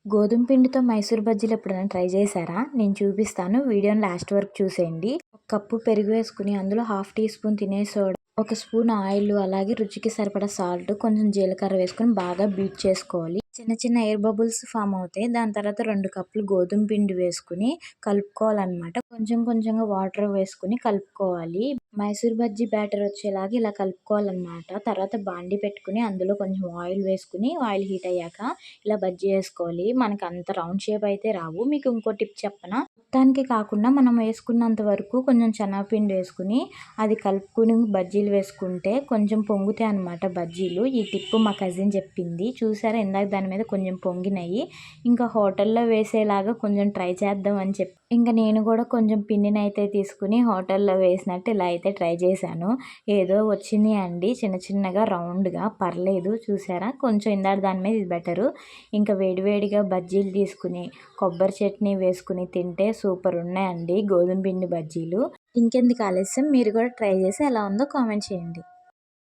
గోధుమ పిండితో మైసూర్ బజ్జీలు ఎప్పుడైనా ట్రై చేశారా? నేను చూపిస్తాను. వీడియోని లాస్ట్ వరకు చూసేయండి. ఒక కప్పు పెరుగు వేసుకుని అందులో హాఫ్ టీ స్పూన్ తినే సోడా, ఒక స్పూన్ ఆయిల్, అలాగే రుచికి సరిపడా సాల్ట్, కొంచెం జీలకర్ర వేసుకొని బాగా బీట్ చేసుకోవాలి. చిన్న చిన్న ఎయిర్ బబుల్స్ ఫామ్ అవుతాయి. దాని తర్వాత 2 కప్పులు గోధుమ పిండి వేసుకుని కలుపుకోవాలన్నమాట. కొంచెం కొంచెంగా వాటర్ వేసుకుని కలుపుకోవాలి. మైసూర్ బజ్జీ బ్యాటర్ వచ్చేలాగా ఇలా కలుపుకోవాలన్నమాట. తర్వాత బాండీ పెట్టుకుని అందులో కొంచెం ఆయిల్ వేసుకుని ఆయిల్ హీట్ అయ్యాక ఇలా బజ్జీ వేసుకోవాలి. మనకు అంత రౌండ్ షేప్ అయితే రావు. మీకు ఇంకో టిప్ చెప్పనా? మొత్తానికి కాకుండా మనం వేసుకున్నంత వరకు కొంచెం శనగపిండి వేసుకుని అది కలుపుకుని బజ్జీలు వేసుకుంటే కొంచెం పొంగుతాయి అన్నమాట బజ్జీలు. ఈ టిప్ మా కజిన్ చెప్పింది. చూసారా, ఇందాక దాని మీద కొంచెం పొంగినాయి. ఇంకా హోటల్లో వేసేలాగా కొంచెం ట్రై చేద్దాం అని చెప్పి ఇంకా నేను కూడా కొంచెం పిండిని అయితే తీసుకుని హోటల్లో వేసినట్టు ఇలా అయితే ట్రై చేశాను. ఏదో వచ్చింది అండి, చిన్న చిన్నగా రౌండ్గా, పర్లేదు. చూసారా, కొంచెం ఇందాక దాని మీద ఇది బెటరు. ఇంకా వేడివేడిగా బజ్జీలు తీసుకుని కొబ్బరి చట్నీ వేసుకుని తింటే సూపర్ ఉన్నాయండి గోధుమ పిండి బజ్జీలు. ఇంకెందుకు ఆలస్యం, మీరు కూడా ట్రై చేసి ఎలా ఉందో కామెంట్ చేయండి.